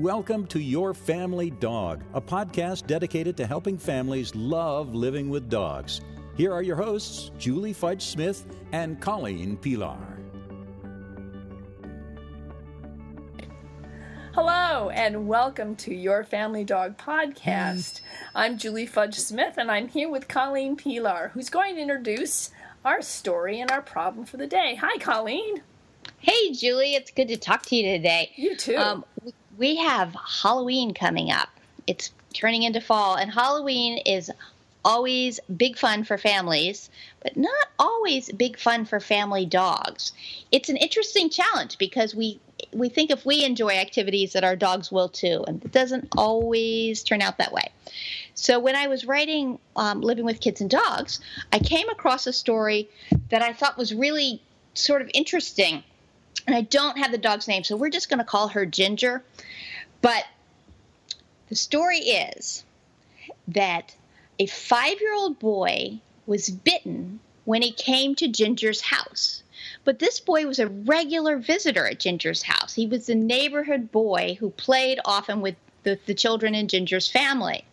welcome to Your Family Dog, a podcast dedicated to helping families love living with dogs. Here are your hosts, Julie Fudge Smith and Colleen Pelar. Hello, and welcome to Your Family Dog podcast. I'm Julie Fudge Smith, and I'm here with Colleen Pelar, who's going to introduce our story and our problem for the day. Hi, Colleen. Hey, Julie. It's good to talk to you today. You too. We have Halloween coming up. It's turning into fall, and Halloween is always big fun for families, but not always big fun for family dogs. It's an interesting challenge because we think if we enjoy activities that our dogs will too, and it doesn't always turn out that way. So when I was writing Living with Kids and Dogs, I came across a story that I thought was really sort of interesting. And I don't have the dog's name, so we're just going to call her Ginger. But the story is that a 5-year-old boy was bitten when he came to Ginger's house. But this boy was a regular visitor at Ginger's house. He was the neighborhood boy who played often with the children in Ginger's family.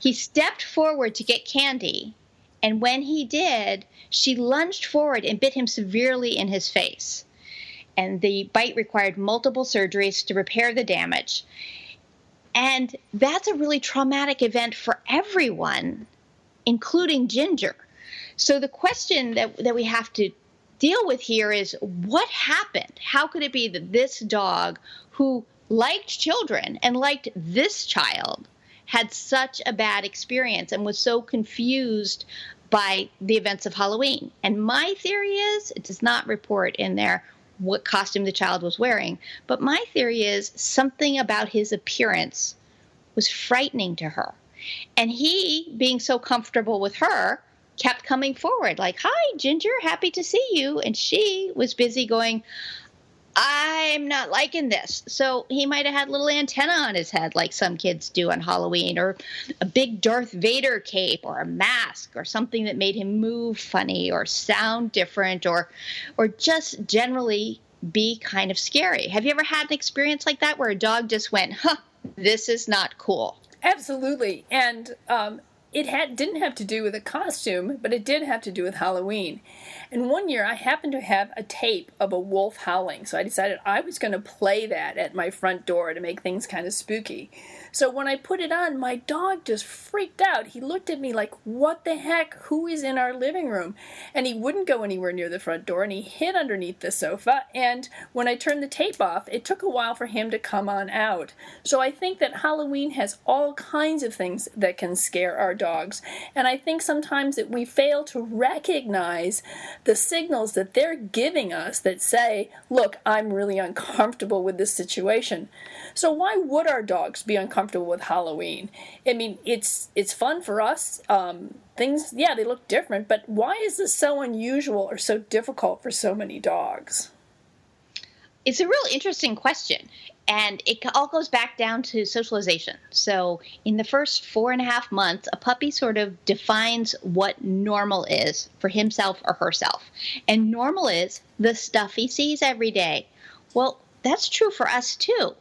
He stepped forward to get candy, and when he did, she lunged forward and bit him severely in his face. And the bite required multiple surgeries to repair the damage. And that's a really traumatic event for everyone, including Ginger. So the question that we have to deal with here is, what happened? How could it be that this dog, who liked children and liked this child, had such a bad experience and was so confused by the events of Halloween? And my theory is, it does not report in there what costume the child was wearing, but my theory is something about his appearance was frightening to her. And he, being so comfortable with her, kept coming forward like, "Hi, Ginger, happy to see you." And she was busy going, "I'm not liking this." So he might have had a little antenna on his head like some kids do on Halloween, or a big Darth Vader cape, or a mask, or something that made him move funny or sound different, or just generally be kind of scary. Have you ever had an experience like that where a dog just went, this is not cool? Absolutely. And it didn't have to do with a costume, but it did have to do with Halloween. And one year I happened to have a tape of a wolf howling, so I decided I was going to play that at my front door to make things kind of spooky. So when I put it on, my dog just freaked out. He looked at me like, "What the heck? Who is in our living room?" And he wouldn't go anywhere near the front door, and he hid underneath the sofa. And when I turned the tape off, it took a while for him to come on out. So I think that Halloween has all kinds of things that can scare our dogs. And I think sometimes that we fail to recognize the signals that they're giving us that say, "Look, I'm really uncomfortable with this situation." So why would our dogs be uncomfortable with Halloween? I mean, it's fun for us. Things, they look different, but why is this so unusual or so difficult for so many dogs? It's a real interesting question. And it all goes back down to socialization. So in the first 4.5 months, a puppy sort of defines what normal is for himself or herself. And normal is the stuff he sees every day. Well, that's true for us too.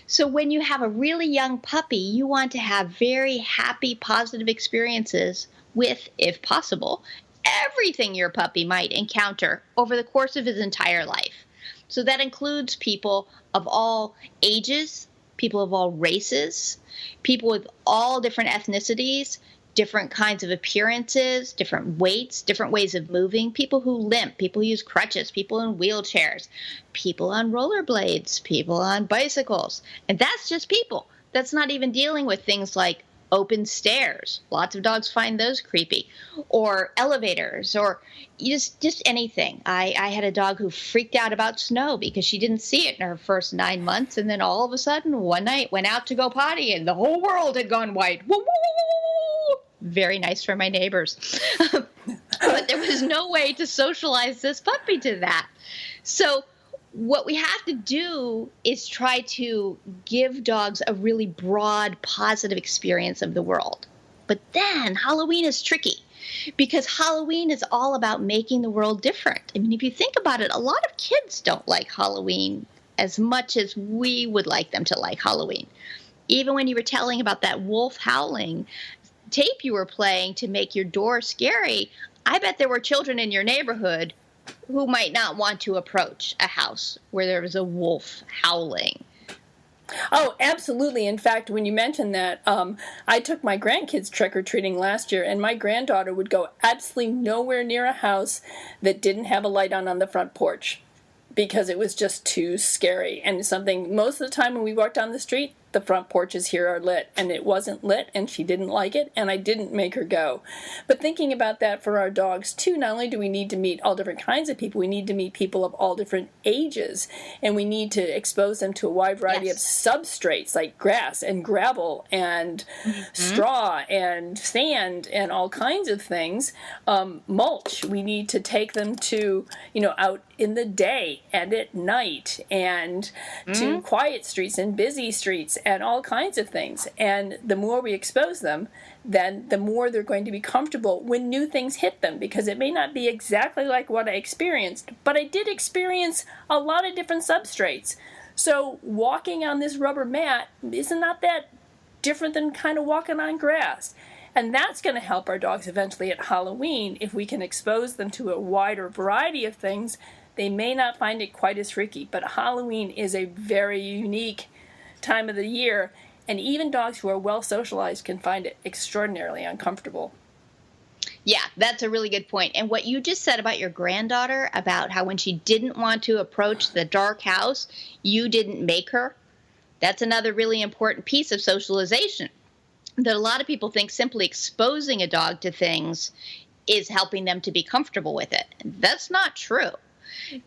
So when you have a really young puppy, you want to have very happy, positive experiences with, if possible, everything your puppy might encounter over the course of his entire life. So that includes people of all ages, people of all races, people with all different ethnicities, different kinds of appearances, different weights, different ways of moving, people who limp, people who use crutches, people in wheelchairs, people on rollerblades, people on bicycles. And that's just people. That's not even dealing with things like open stairs. Lots of dogs find those creepy. Or elevators, or just anything. I had a dog who freaked out about snow because she didn't see it in her first 9 months, and then all of a sudden, one night, went out to go potty, and the whole world had gone white. Woo, woo, woo, woo. Very nice for my neighbors. But there was no way to socialize this puppy to that. So what we have to do is try to give dogs a really broad, positive experience of the world. But then Halloween is tricky because Halloween is all about making the world different. I mean, if you think about it, a lot of kids don't like Halloween as much as we would like them to like Halloween. Even when you were telling about that wolf howling tape you were playing to make your door scary, I bet there were children in your neighborhood who might not want to approach a house where there was a wolf howling. Oh, absolutely. In fact, when you mentioned that, I took my grandkids trick-or-treating last year, and my granddaughter would go absolutely nowhere near a house that didn't have a light on the front porch because it was just too scary. And something, most of the time when we walk down the street, the front porches here are lit, and it wasn't lit, and she didn't like it, and I didn't make her go. But thinking about that for our dogs, too, not only do we need to meet all different kinds of people, we need to meet people of all different ages, and we need to expose them to a wide variety of substrates, like grass and gravel and straw and sand and all kinds of things. Mulch, we need to take them to, out in the day and at night, and to quiet streets and busy streets, and all kinds of things. And the more we expose them, then the more they're going to be comfortable when new things hit them, because it may not be exactly like what I experienced, but I did experience a lot of different substrates. So walking on this rubber mat is not that different than kind of walking on grass. And that's going to help our dogs eventually at Halloween. If we can expose them to a wider variety of things, they may not find it quite as freaky. But Halloween is a very unique time of the year, and even dogs who are well socialized can find it extraordinarily uncomfortable. Yeah, that's a really good point. And what you just said about your granddaughter, about how when she didn't want to approach the dark house, you didn't make her, that's another really important piece of socialization that a lot of people think simply exposing a dog to things is helping them to be comfortable with it. That's not true.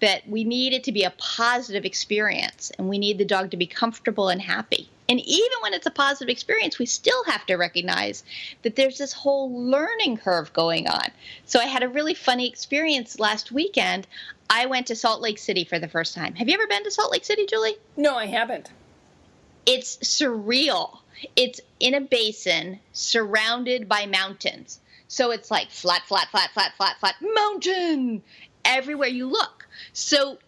That we need it to be a positive experience, and we need the dog to be comfortable and happy. And even when it's a positive experience, we still have to recognize that there's this whole learning curve going on. So I had a really funny experience last weekend. I went to Salt Lake City for the first time. Have you ever been to Salt Lake City, Julie? No, I haven't. It's surreal. It's in a basin surrounded by mountains. So it's like flat, flat, flat, flat, flat, flat, mountain everywhere you look. So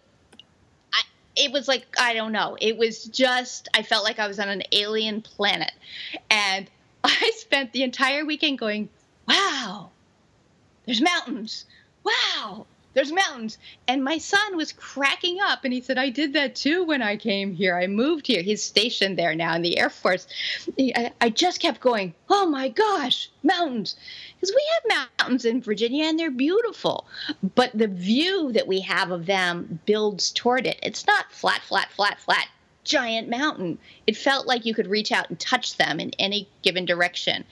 it was like, I don't know. It was just, I felt like I was on an alien planet. And I spent the entire weekend going, wow, there's mountains. Wow, there's mountains. And my son was cracking up, and he said, I did that too when I came here. I moved here. He's stationed there now in the Air Force. I just kept going, oh my gosh, mountains. Because we have mountains in Virginia, and they're beautiful. But the view that we have of them builds toward it. It's not flat, flat, flat, flat, giant mountain. It felt like you could reach out and touch them in any given direction.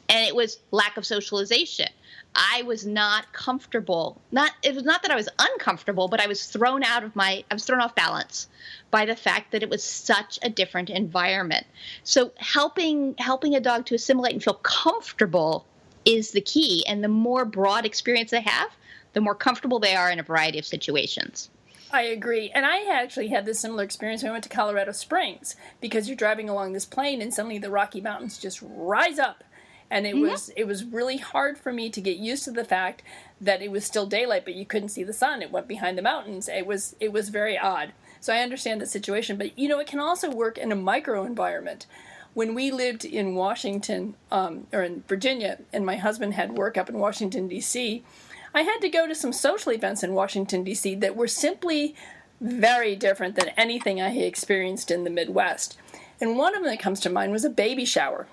And it was lack of socialization. I was not comfortable. It was not that I was uncomfortable, but I was thrown off balance by the fact that it was such a different environment. So helping a dog to assimilate and feel comfortable is the key. And the more broad experience they have, the more comfortable they are in a variety of situations. I agree. And I actually had this similar experience when I went to Colorado Springs, because you're driving along this plain and suddenly the Rocky Mountains just rise up. And it was really hard for me to get used to the fact that it was still daylight, but you couldn't see the sun. It went behind the mountains. It was very odd. So I understand the situation. But, it can also work in a micro environment. When we lived in Washington, or in Virginia, and my husband had work up in Washington, D.C., I had to go to some social events in Washington, D.C. that were simply very different than anything I had experienced in the Midwest. And one of them that comes to mind was a baby shower.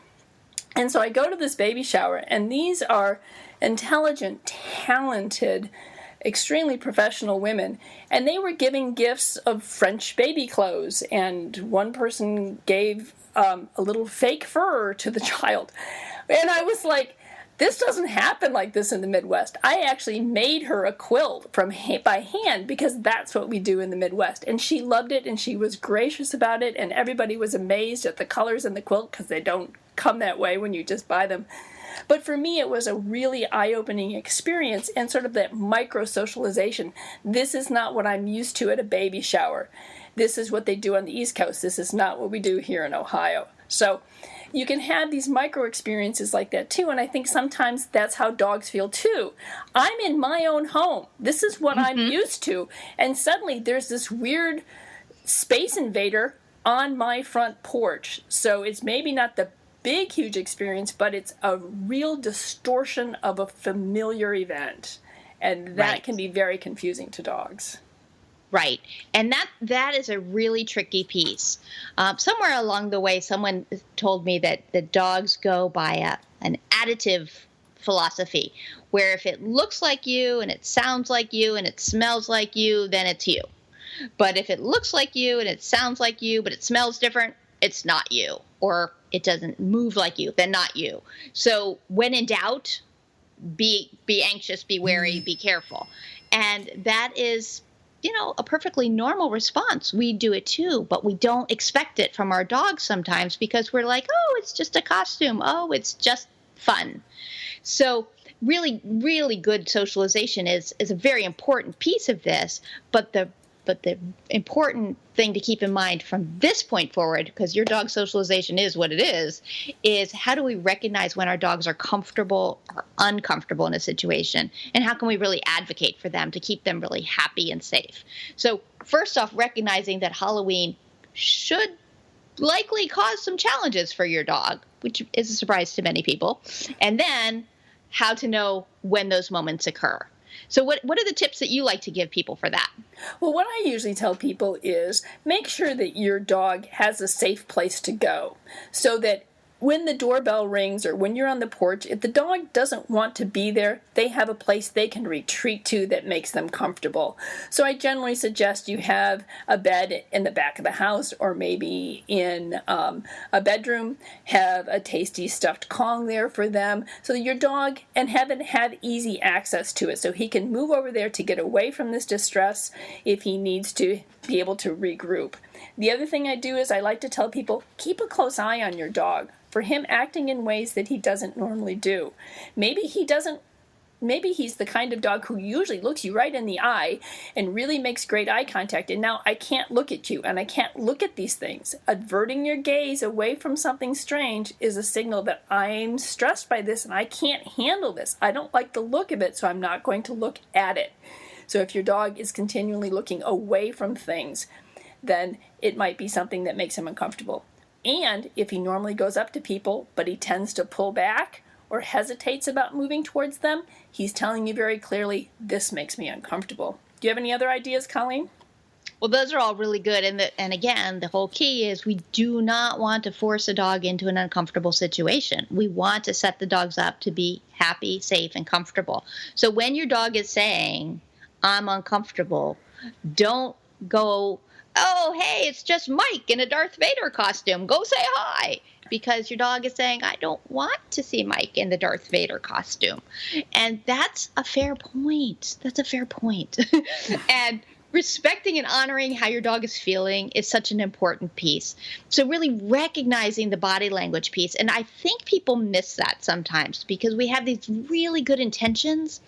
And so I go to this baby shower, and these are intelligent, talented, extremely professional women, and they were giving gifts of French baby clothes, and one person gave a little fake fur to the child. And I was like, this doesn't happen like this in the Midwest. I actually made her a quilt by hand, because that's what we do in the Midwest. And she loved it, and she was gracious about it, and everybody was amazed at the colors in the quilt, because they don't come that way when you just buy them. But for me, it was a really eye-opening experience, and sort of that micro-socialization. This is not what I'm used to at a baby shower. This is what they do on the East Coast. This is not what we do here in Ohio. So you can have these micro experiences like that too, and I think sometimes that's how dogs feel too. I'm in my own home. This is what I'm used to, and suddenly there's this weird Space Invader on my front porch. So it's maybe not the big, huge experience, but it's a real distortion of a familiar event. And that can be very confusing to dogs. Right. And that is a really tricky piece. Somewhere along the way, someone told me that the dogs go by an additive philosophy, where if it looks like you and it sounds like you and it smells like you, then it's you. But if it looks like you and it sounds like you, but it smells different, it's not you. Or it doesn't move like you, then not you. So when in doubt, be anxious, be wary, be careful. And that is, a perfectly normal response. We do it too, but we don't expect it from our dogs sometimes because we're like, oh, it's just a costume. Oh, it's just fun. So really, really good socialization is a very important piece of this, but the important thing to keep in mind from this point forward, because your dog's socialization is what it is how do we recognize when our dogs are comfortable or uncomfortable in a situation, and how can we really advocate for them to keep them really happy and safe? So first off, recognizing that Halloween should likely cause some challenges for your dog, which is a surprise to many people, and then how to know when those moments occur. So what are the tips that you like to give people for that? Well, what I usually tell people is make sure that your dog has a safe place to go, so that when the doorbell rings or when you're on the porch, if the dog doesn't want to be there, they have a place they can retreat to that makes them comfortable. So I generally suggest you have a bed in the back of the house, or maybe in a bedroom, have a tasty stuffed Kong there for them, so that your dog and have easy access to it, so he can move over there to get away from this distress if he needs to be able to regroup. The other thing I do is I like to tell people, keep a close eye on your dog for him acting in ways that he doesn't normally do. Maybe he's the kind of dog who usually looks you right in the eye and really makes great eye contact, and now I can't look at you and I can't look at these things. Averting your gaze away from something strange is a signal that I'm stressed by this and I can't handle this. I don't like the look of it, so I'm not going to look at it. So if your dog is continually looking away from things, then it might be something that makes him uncomfortable. And if he normally goes up to people, but he tends to pull back or hesitates about moving towards them, he's telling you very clearly, this makes me uncomfortable. Do you have any other ideas, Colleen? Well, those are all really good. And again, the whole key is we do not want to force a dog into an uncomfortable situation. We want to set the dogs up to be happy, safe, and comfortable. So when your dog is saying, I'm uncomfortable, don't go, oh, hey, it's just Mike in a Darth Vader costume. Go say hi. Because your dog is saying, I don't want to see Mike in the Darth Vader costume. And that's a fair point. That's a fair point. And respecting and honoring how your dog is feeling is such an important piece. So really recognizing the body language piece. And I think people miss that sometimes because we have these really good intentions,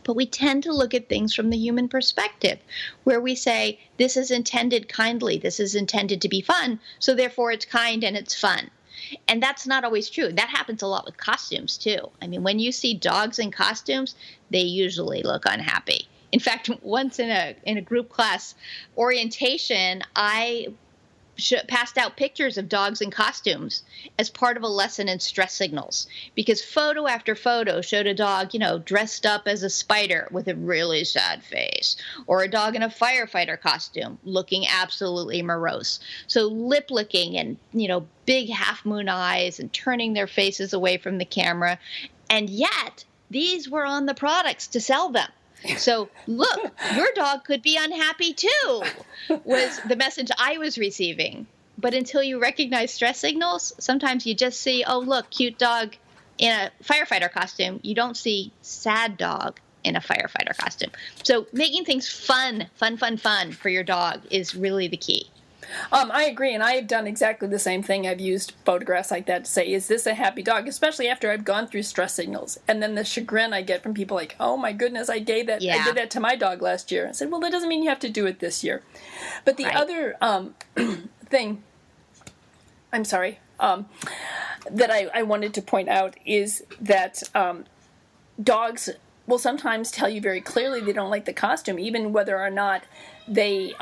but we tend to look at things from the human perspective, where we say, this is intended kindly, this is intended to be fun, so therefore it's kind and it's fun. And that's not always true. That happens a lot with costumes, too. I mean, when you see dogs in costumes, they usually look unhappy. In fact, once in a group class orientation, I passed out pictures of dogs in costumes as part of a lesson in stress signals, because photo after photo showed a dog, dressed up as a spider with a really sad face, or a dog in a firefighter costume looking absolutely morose. So lip licking and, big half moon eyes and turning their faces away from the camera. And yet these were on the products to sell them. So, look, your dog could be unhappy too, was the message I was receiving. But until you recognize stress signals, sometimes you just see, oh, look, cute dog in a firefighter costume. You don't see sad dog in a firefighter costume. So making things fun for your dog is really the key. I agree, and I have done exactly the same thing. I've used photographs like that to say, is this a happy dog? Especially after I've gone through stress signals. And then the chagrin I get from people like, oh my goodness, I did that to my dog last year. I said, well, that doesn't mean you have to do it this year. But the other thing, that I wanted to point out is that dogs will sometimes tell you very clearly they don't like the costume, even whether or not they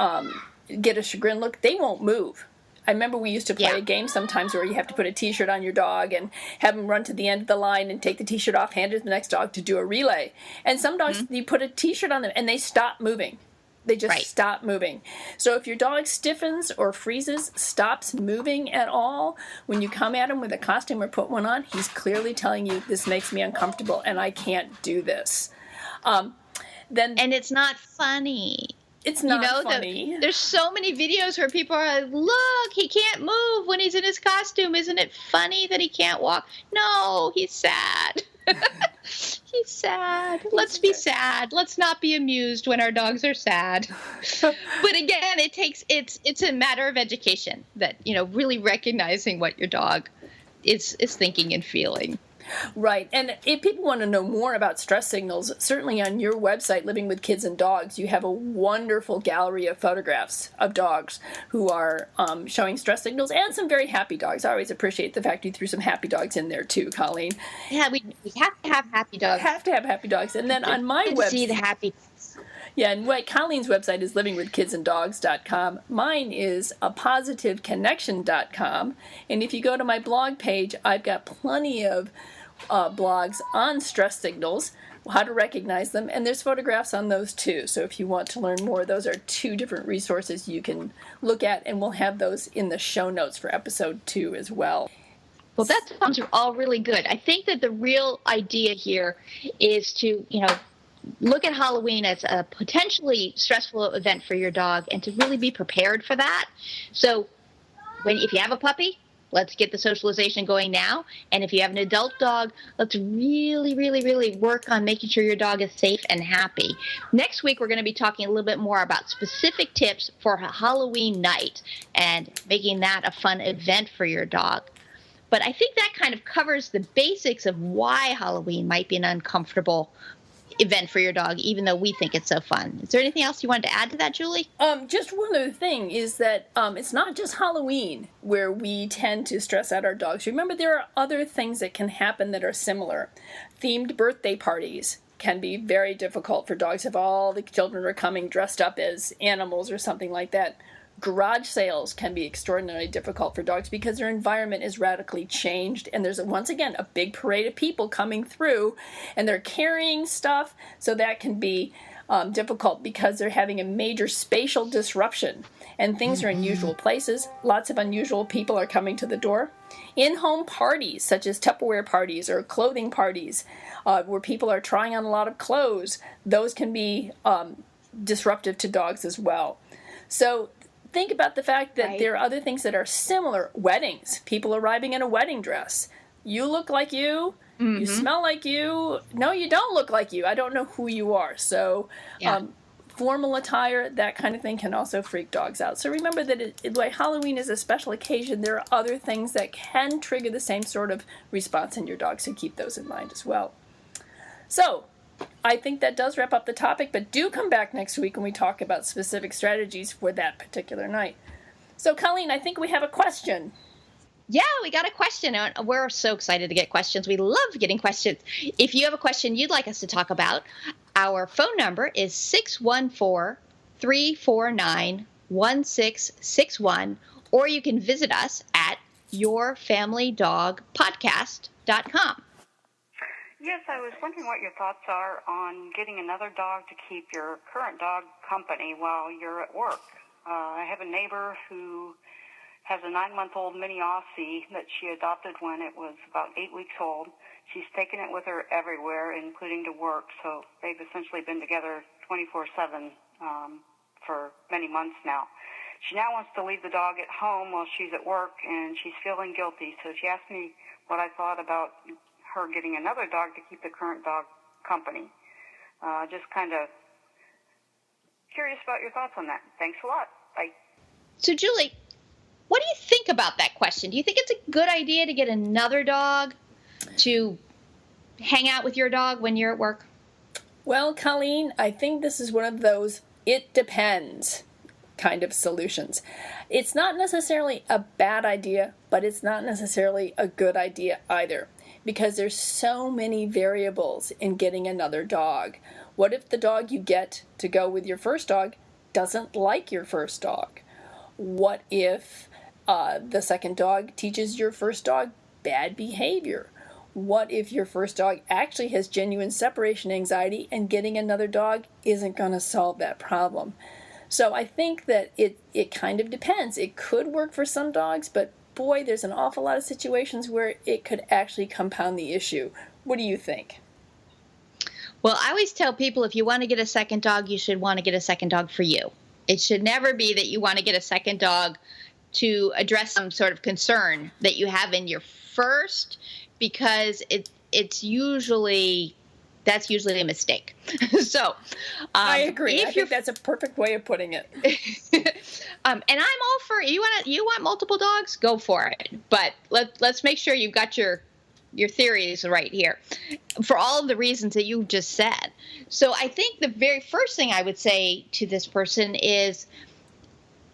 get a chagrin look, they won't move. I remember we used to play a game sometimes where you have to put a T-shirt on your dog and have them run to the end of the line and take the T-shirt off, hand it to the next dog to do a relay. And some dogs, you put a T-shirt on them and they stop moving. They just stop moving. So if your dog stiffens or freezes, stops moving at all, when you come at him with a costume or put one on, he's clearly telling you, this makes me uncomfortable and I can't do this. And it's not funny. It's not funny. There's so many videos where people are like, look, he can't move when he's in his costume. Isn't it funny that he can't walk? No, he's sad. He's sad. Let's be sad. Let's not be amused when our dogs are sad. But again, it's a matter of education that, really recognizing what your dog is thinking and feeling. Right. And if people want to know more about stress signals, certainly on your website, Living with Kids and Dogs, you have a wonderful gallery of photographs of dogs who are showing stress signals and some very happy dogs. I always appreciate the fact you threw some happy dogs in there too, Colleen. Yeah, we have to have happy dogs. Have to have happy dogs. And then on my website, see the happy dogs. Yeah, and Colleen's website is livingwithkidsanddogs.com. Mine is apositiveconnection.com. And if you go to my blog page, I've got plenty of blogs on stress signals, how to recognize them, and there's photographs on those too. So if you want to learn more, those are two different resources you can look at, and we'll have those in the show notes for episode 2 as well. Well, that sounds all really good. I think that the real idea here is to, look at Halloween as a potentially stressful event for your dog and to really be prepared for that. So if you have a puppy, let's get the socialization going now. And if you have an adult dog, let's really, really, really work on making sure your dog is safe and happy. Next week, we're going to be talking a little bit more about specific tips for Halloween night and making that a fun event for your dog. But I think that kind of covers the basics of why Halloween might be an uncomfortable event for your dog, even though we think it's so fun. Is there anything else you wanted to add to that, Julie? Just one other thing is that it's not just Halloween where we tend to stress out our dogs. Remember, there are other things that can happen that are similar. Themed birthday parties can be very difficult for dogs if all the children are coming dressed up as animals or something like that. Garage sales can be extraordinarily difficult for dogs because their environment is radically changed, and there's once again a big parade of people coming through and they're carrying stuff, so that can be difficult because they're having a major spatial disruption and things are in unusual places. Lots of unusual people are coming to the door. In-home parties such as Tupperware parties or clothing parties where people are trying on a lot of clothes, those can be disruptive to dogs as well. So think about the fact that there are other things that are similar. Weddings, people arriving in a wedding dress. You look like you, you smell like you. No, you don't look like you. I don't know who you are. So formal attire, that kind of thing can also freak dogs out. So remember that like Halloween is a special occasion. There are other things that can trigger the same sort of response in your dog, so keep those in mind as well. So I think that does wrap up the topic, but do come back next week when we talk about specific strategies for that particular night. So, Colleen, I think we have a question. Yeah, we got a question. We're so excited to get questions. We love getting questions. If you have a question you'd like us to talk about, our phone number is 614-349-1661, or you can visit us at yourfamilydogpodcast.com. Yes, I was wondering what your thoughts are on getting another dog to keep your current dog company while you're at work. I have a neighbor who has a 9-month-old mini Aussie that she adopted when it was about 8 weeks old. She's taken it with her everywhere, including to work, so they've essentially been together 24/7 for many months now. She now wants to leave the dog at home while she's at work, and she's feeling guilty, so she asked me what I thought about her getting another dog to keep the current dog company. Just kind of curious about your thoughts on that. Thanks a lot. Bye. So, Julie, what do you think about that question? Do you think it's a good idea to get another dog to hang out with your dog when you're at work? Well, Colleen, I think this is one of those it depends kind of solutions. It's not necessarily a bad idea, but it's not necessarily a good idea either, because there's so many variables in getting another dog. What if the dog you get to go with your first dog doesn't like your first dog? What if the second dog teaches your first dog bad behavior? What if your first dog actually has genuine separation anxiety and getting another dog isn't going to solve that problem? So I think that it kind of depends. It could work for some dogs, but boy, there's an awful lot of situations where it could actually compound the issue. What do you think? Well, I always tell people if you want to get a second dog, you should want to get a second dog for you. It should never be that you want to get a second dog to address some sort of concern that you have in your first, because that's usually a mistake. So I agree. I think that's a perfect way of putting it. And I'm all for you want multiple dogs, go for it. But let's make sure you've got your theories right here for all of the reasons that you just said. So I think the very first thing I would say to this person is,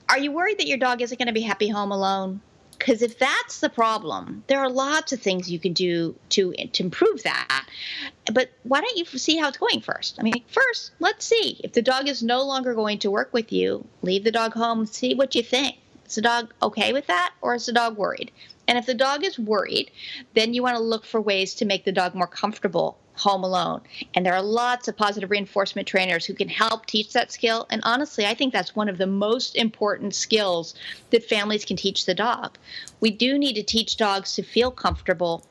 are you worried that your dog isn't going to be happy home alone? Because if that's the problem, there are lots of things you can do to improve that. But why don't you see how it's going first? I mean, first, let's see. If the dog is no longer going to work with you, leave the dog home, see what you think. Is the dog okay with that, or is the dog worried? And if the dog is worried, then you want to look for ways to make the dog more comfortable home alone. And there are lots of positive reinforcement trainers who can help teach that skill. And honestly, I think that's one of the most important skills that families can teach the dog. We do need to teach dogs to feel comfortable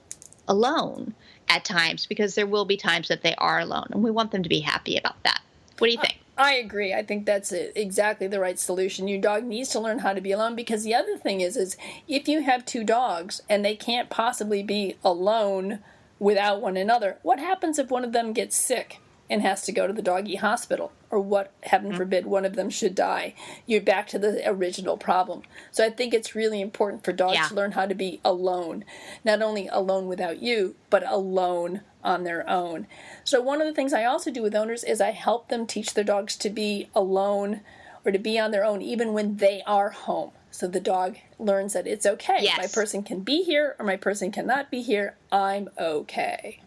alone at times, because there will be times that they are alone, and we want them to be happy about that. What do you think? I agree. I think that's exactly the right solution. Your dog needs to learn how to be alone, because the other thing is if you have two dogs and they can't possibly be alone without one another, what happens if one of them gets sick and has to go to the doggy hospital? Or what, heaven forbid, one of them should die? You're back to the original problem. So I think it's really important for dogs to learn how to be alone. Not only alone without you, but alone on their own. So one of the things I also do with owners is I help them teach their dogs to be alone or to be on their own even when they are home. So the dog learns that it's okay. Yes. My person can be here or my person cannot be here. I'm okay.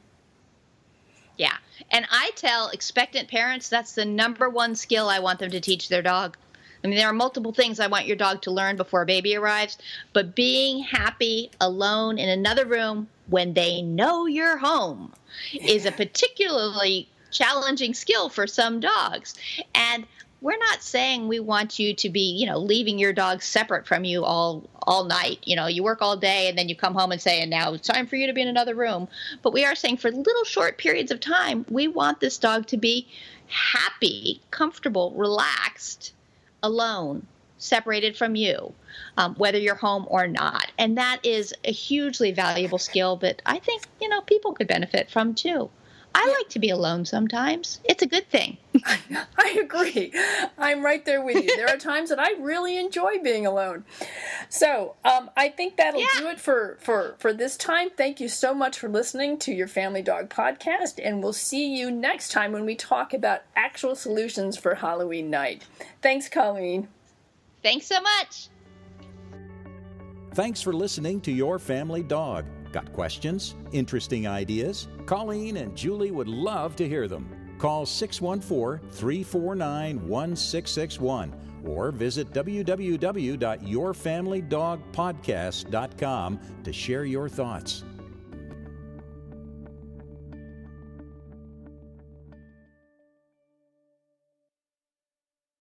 Yeah. And I tell expectant parents that's the number one skill I want them to teach their dog. I mean, there are multiple things I want your dog to learn before a baby arrives, but being happy alone in another room when they know you're home is a particularly challenging skill for some dogs. And we're not saying we want you to be, leaving your dog separate from you all night. You work all day and then you come home and say, and now it's time for you to be in another room. But we are saying for little short periods of time, we want this dog to be happy, comfortable, relaxed, alone, separated from you, whether you're home or not. And that is a hugely valuable skill that I think, people could benefit from too. I like to be alone sometimes. It's a good thing. I agree. I'm right there with you. There are times that I really enjoy being alone. So I think that'll do it for this time. Thank you so much for listening to your Family Dog Podcast, and we'll see you next time when we talk about actual solutions for Halloween night. Thanks, Colleen. Thanks so much. Thanks for listening to Your Family Dog. Got questions? Interesting ideas? Colleen and Julie would love to hear them. Call 614-349-1661 or visit www.yourfamilydogpodcast.com to share your thoughts.